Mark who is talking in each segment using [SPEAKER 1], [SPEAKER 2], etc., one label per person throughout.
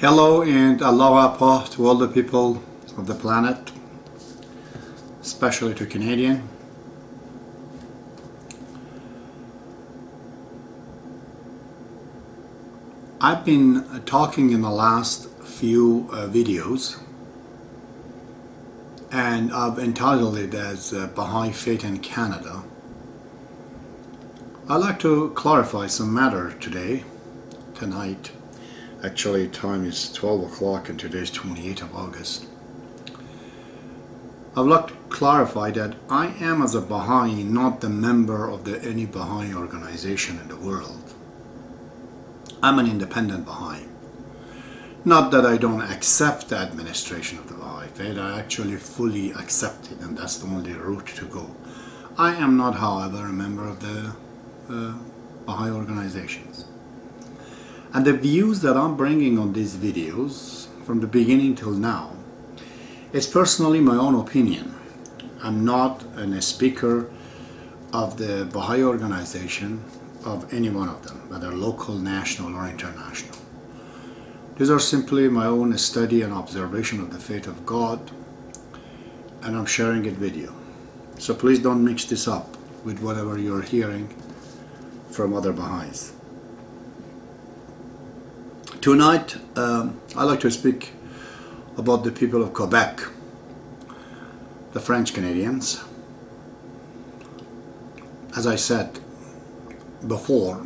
[SPEAKER 1] Hello and aloha po to all the people of the planet, especially to Canadian. I've been talking in the last few videos, and I've entitled it as Baha'i Faith in Canada. I'd like to clarify some matter tonight. Actually, time is 12 o'clock and today is 28th of August. I'd like to clarify that I am, as a Baha'i, not the member of any Baha'i organization in the world. I'm an independent Baha'i. Not that I don't accept the administration of the Baha'i Faith, I actually fully accept it, and that's the only route to go. I am not, however, a member of the Baha'i organizations. And the views that I'm bringing on these videos, from the beginning till now, it's personally my own opinion. I'm not a speaker of the Baha'i organization, of any one of them, whether local, national, or international. These are simply my own study and observation of the faith of God, and I'm sharing it with you. So please don't mix this up with whatever you're hearing from other Baha'is. Tonight, I'd like to speak about the people of Quebec, the French Canadians. As I said before,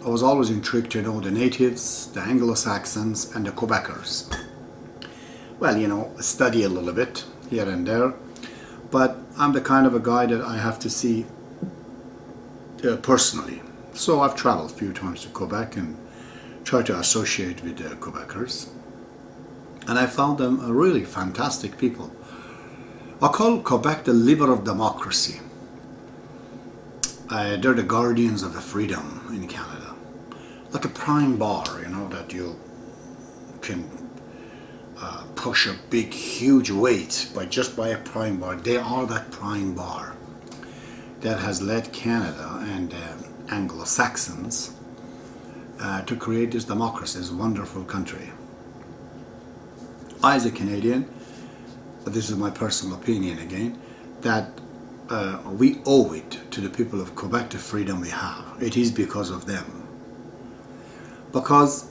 [SPEAKER 1] I was always intrigued to know the natives, the Anglo-Saxons, and the Quebecers. Well, you know, study a little bit here and there, but I'm the kind of a guy that I have to see personally. So I've traveled a few times to Quebec and try to associate with the Quebecers, and I found them a really fantastic people. I call Quebec the liver of democracy. They're the guardians of the freedom in Canada, like a prime bar, you know, that you can push a big huge weight just by a prime bar. They are that prime bar that has led Canada and Anglo-Saxons to create this democracy, this wonderful country. I, as a Canadian, this is my personal opinion again, that we owe it to the people of Quebec the freedom we have. It is because of them. Because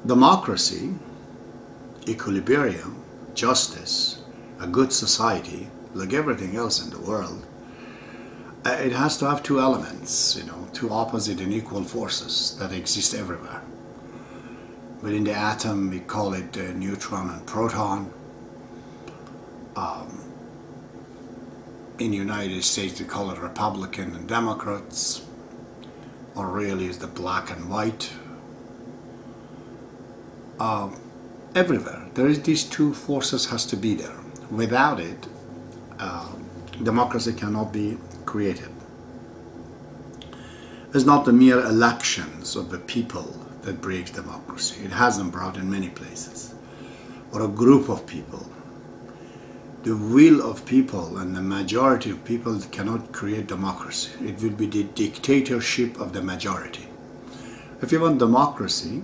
[SPEAKER 1] democracy, equilibrium, justice, a good society, like everything else in the world, it has to have two elements, you know, two opposite and equal forces that exist everywhere. Within the atom, we call it neutron and proton. In the United States, we call it Republican and Democrats, or really is the black and white. Everywhere, these two forces has to be there. Without it, democracy cannot be created. It's not the mere elections of the people that breaks democracy. It hasn't brought in many places. Or a group of people. The will of people and the majority of people cannot create democracy. It will be the dictatorship of the majority. If you want democracy,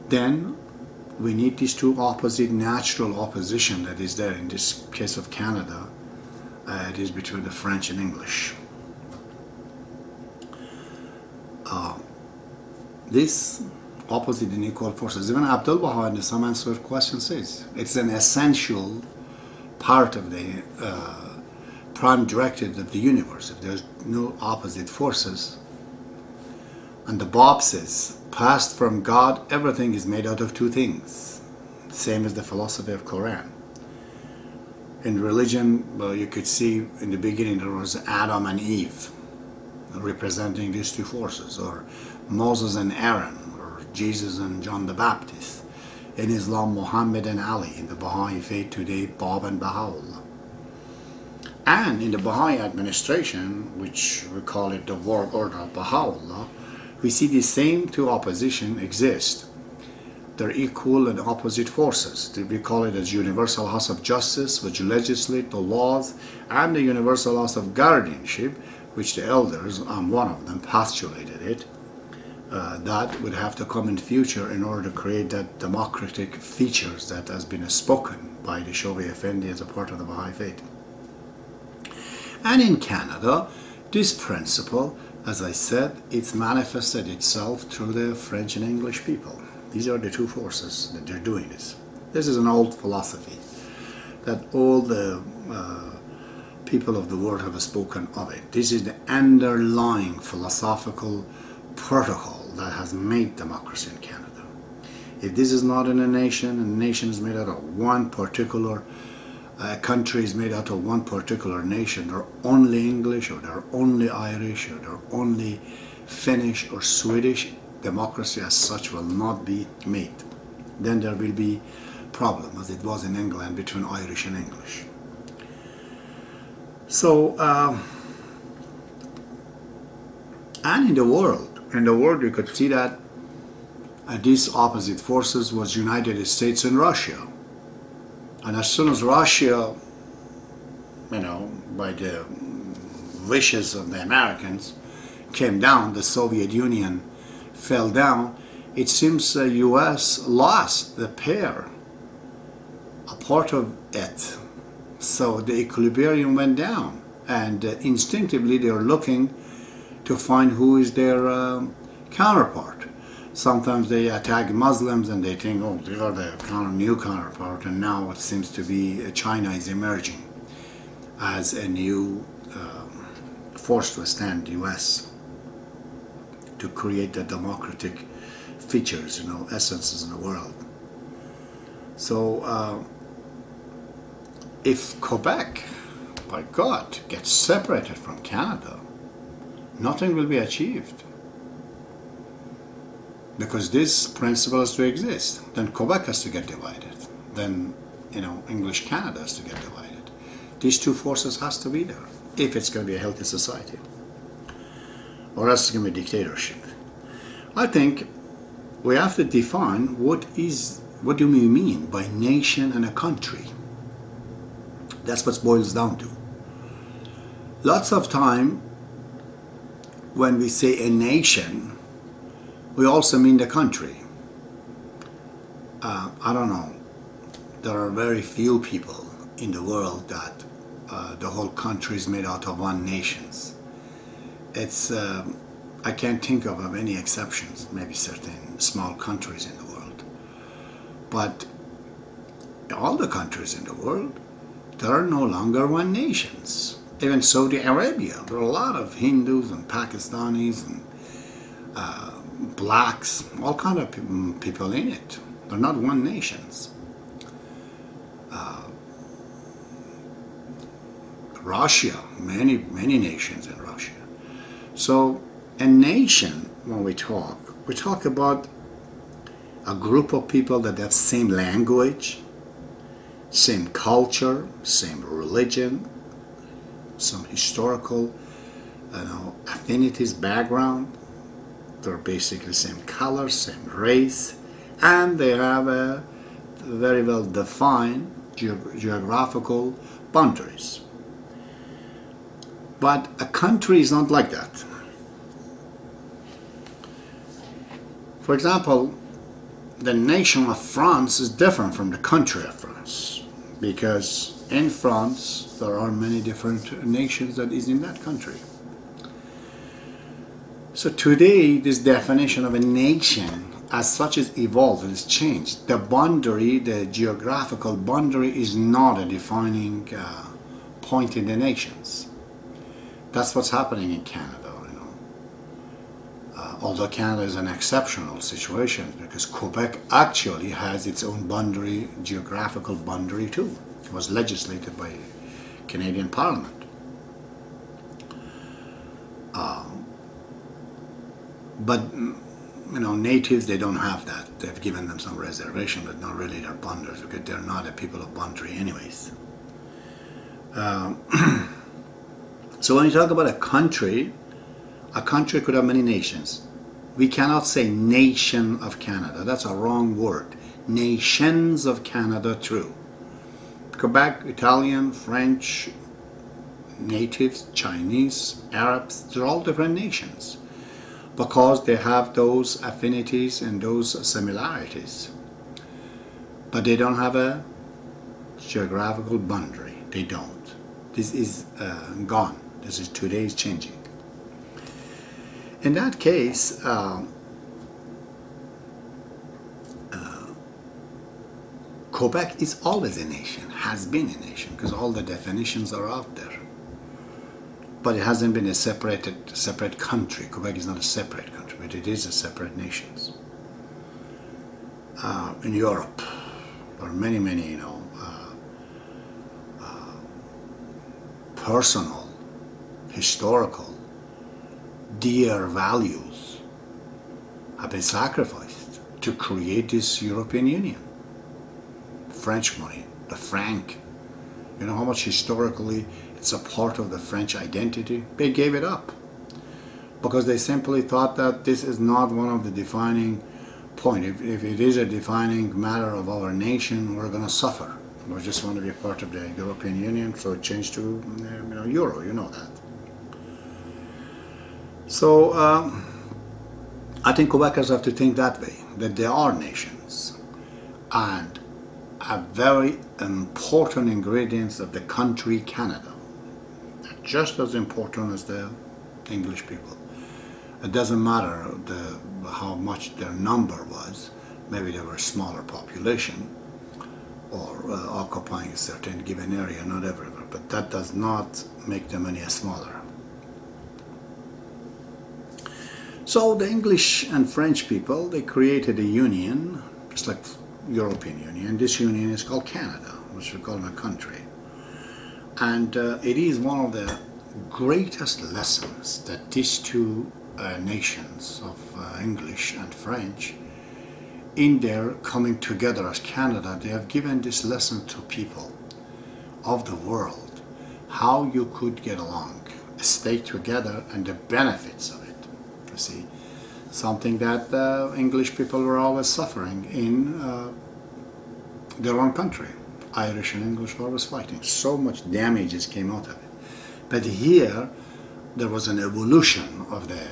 [SPEAKER 1] then we need these two opposite natural opposition that is there. In this case of Canada, it is between the French and English. This opposite and equal forces, even Abdul Baha in the Some Answer Question says, it's an essential part of the prime directive of the universe. If there's no opposite forces, and the Bab says, passed from God, everything is made out of two things. Same as the philosophy of Quran. In religion, well, you could see in the beginning there was Adam and Eve, representing these two forces, or Moses and Aaron, or Jesus and John the Baptist. In Islam, Muhammad and Ali. In the Baha'i Faith today, Bab and Baha'u'llah. And in the Baha'i administration, which we call it the world order of Baha'u'llah, we see the same two opposition exist. They're equal and opposite forces. We call it as universal house of justice, which legislate the laws, and the universal house of guardianship, which the elders, I'm one of them, postulated it, that would have to come in future in order to create that democratic features that has been spoken by the Shobi Effendi as a part of the Baha'i Faith. And in Canada, this principle, as I said, it's manifested itself through the French and English people. These are the two forces that they're doing this. This is an old philosophy that all the people of the world have spoken of it. This is the underlying philosophical protocol that has made democracy in Canada. If this is not in a nation, and a nation is made out of one particular country is made out of one particular nation, they're only English or they're only Irish or they're only Finnish or Swedish, democracy as such will not be made. Then there will be problem, as it was in England between Irish and English. So, and in the world you could see that these opposite forces was United States and Russia. And as soon as Russia, by the wishes of the Americans, came down, the Soviet Union fell down, it seems the US lost the pair, a part of it. So the equilibrium went down, and instinctively they are looking to find who is their counterpart. Sometimes they attack Muslims and they think, oh, they are the new counterpart, and now it seems to be China is emerging as a new force to withstand the US to create the democratic features, essences in the world. So if Quebec, by God, gets separated from Canada, nothing will be achieved. Because this principle has to exist. Then Quebec has to get divided. Then, English Canada has to get divided. These two forces has to be there if it's going to be a healthy society. Or else it's going to be a dictatorship. I think we have to define what do we mean by nation and a country. That's what it boils down to. Lots of time when we say a nation, we also mean the country. I don't know. There are very few people in the world that the whole country is made out of one nation. It's I can't think of any exceptions. Maybe certain small countries in the world, but all the countries in the world, there are no longer one nations. Even Saudi Arabia, there are a lot of Hindus and Pakistanis and blacks, all kind of people in it. They're not one nations. Russia, many nations in Russia. So a nation, when we talk about a group of people that have same language, same culture, same religion, some historical affinities, background. They're basically same color, same race, and they have a very well defined geographical boundaries. But a country is not like that. For example, the nation of France is different from the country of France, because in France there are many different nations that is in that country. So today, this definition of a nation as such is evolved and is changed. The boundary, the geographical boundary, is not a defining point in the nations. That's what's happening in Canada, although Canada is an exceptional situation, because Quebec actually has its own boundary, geographical boundary too. It was legislated by Canadian Parliament. But natives, they don't have that. They've given them some reservation, but not really their boundaries, because they're not a people of boundary anyways. So when you talk about a country could have many nations. We cannot say nation of Canada. That's a wrong word. Nations of Canada, true. Quebec, Italian, French, natives, Chinese, Arabs, they're all different nations. because they have those affinities and those similarities. But they don't have a geographical boundary. They don't. This is gone. This is today's changing. In that case, Quebec is always a nation, has been a nation, because all the definitions are out there. But it hasn't been a separate country. Quebec is not a separate country, but it is a separate nation. In Europe, there are many, personal, historical, dear values have been sacrificed to create this European Union. French money, the franc, you know how much historically it's a part of the French identity? They gave it up because they simply thought that this is not one of the defining points. If it is a defining matter of our nation, we're going to suffer. We just want to be a part of the European Union, so it changed to euro, you know that. So I think Quebecers have to think that way, that they are nations. And a very important ingredients of the country Canada, just as important as the English people. It doesn't matter how much their number was. Maybe they were a smaller population or occupying a certain given area, not everywhere, but that does not make them any smaller. So the English and French people, they created a union, just like European Union. This union is called Canada, which we call a country. And it is one of the greatest lessons that these two nations of English and French, in their coming together as Canada, they have given this lesson to people of the world, how you could get along, stay together, and the benefits of it. You see, something that English people were always suffering in their own country. Irish and English were always fighting. So much damages came out of it. But here, there was an evolution of the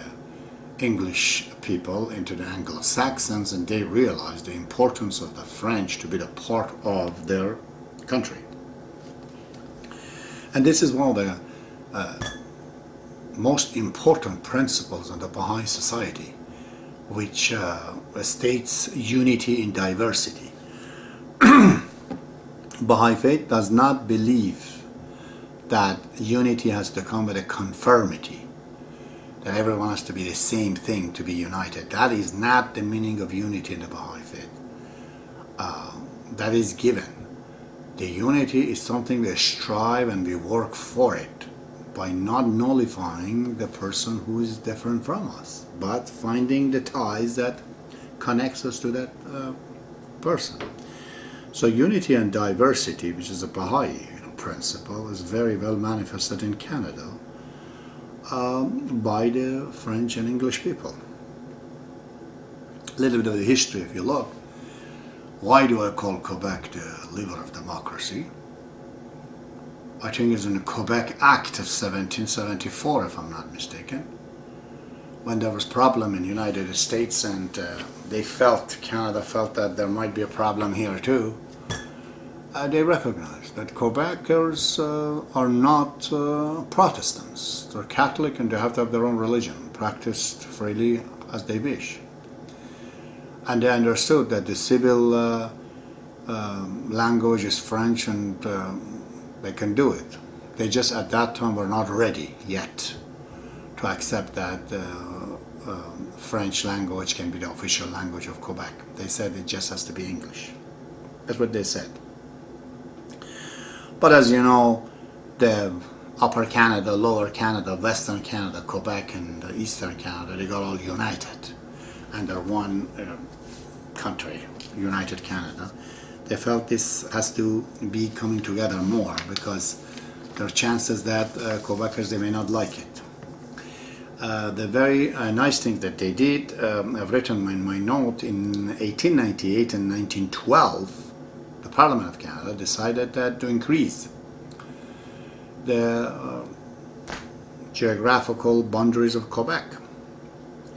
[SPEAKER 1] English people into the Anglo-Saxons, and they realized the importance of the French to be the part of their country. And this is one of the most important principles of the Baha'i society, which states unity in diversity. Baha'i Faith does not believe that unity has to come with a conformity, that everyone has to be the same thing to be united. That is not the meaning of unity in the Baha'i Faith. That is given. The unity is something we strive and we work for it by not nullifying the person who is different from us, but finding the ties that connects us to that person. So unity and diversity, which is a Baha'i principle, is very well manifested in Canada by the French and English people. A little bit of the history, if you look. Why do I call Quebec the liver of democracy? I think it's in the Quebec Act of 1774, if I'm not mistaken, when there was problem in the United States, and Canada felt that there might be a problem here too. They recognized that Quebecers are not Protestants. They're Catholic and they have to have their own religion, practiced freely as they wish. And they understood that the civil language is French, and they can do it. They just at that time were not ready yet to accept that French language can be the official language of Quebec. They said it just has to be English. That's what they said. But as you know, the Upper Canada, Lower Canada, Western Canada, Quebec, and Eastern Canada, they got all united under one country, United Canada. They felt this has to be coming together more because there are chances that Quebecers, they may not like it. The very nice thing that they did, I've written in my note, in 1898 and 1912, the Parliament of Canada decided that to increase the geographical boundaries of Quebec.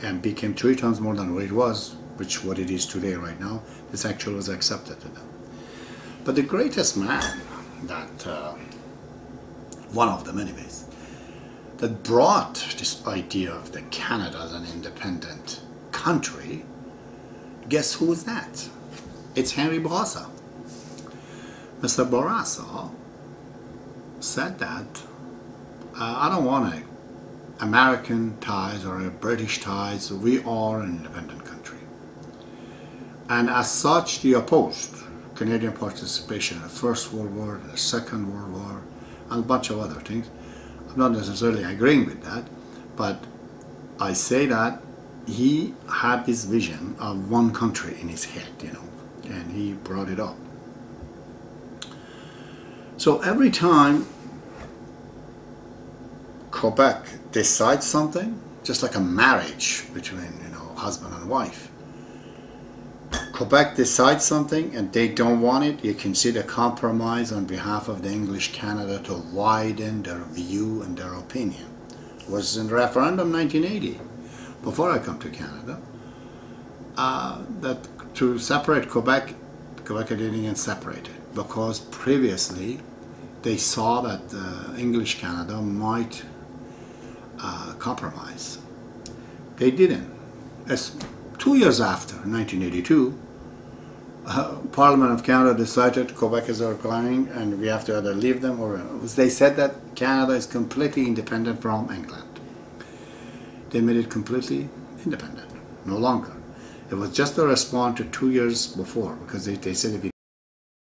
[SPEAKER 1] and became 3 times more than what it was, which what it is today right now, this actually was accepted to them. But the greatest man that, one of them anyways, that brought this idea of the Canada as an independent country, guess who is that? It's Henry Bourassa. Mr. Bourassa said that I don't want a American ties or a British ties, we are an independent country. And as such, he opposed Canadian participation in the First World War, the Second World War, and a bunch of other things. I'm not necessarily agreeing with that, but I say that he had this vision of one country in his head, you know, and he brought it up. So every time Quebec decides something, just like a marriage between, you know, husband and wife, Quebec decides something and they don't want it, you can see the compromise on behalf of the English Canada to widen their view and their opinion. It was in referendum 1980, before I come to Canada, that to separate Quebec, Quebec didn't get separated because previously they saw that English Canada might compromise. They didn't. As 2 years after, 1982, Parliament of Canada decided Quebec is our client and we have to either leave them or they said that Canada is completely independent from England. They made it completely independent, no longer. It was just a response to 2 years before because they said if you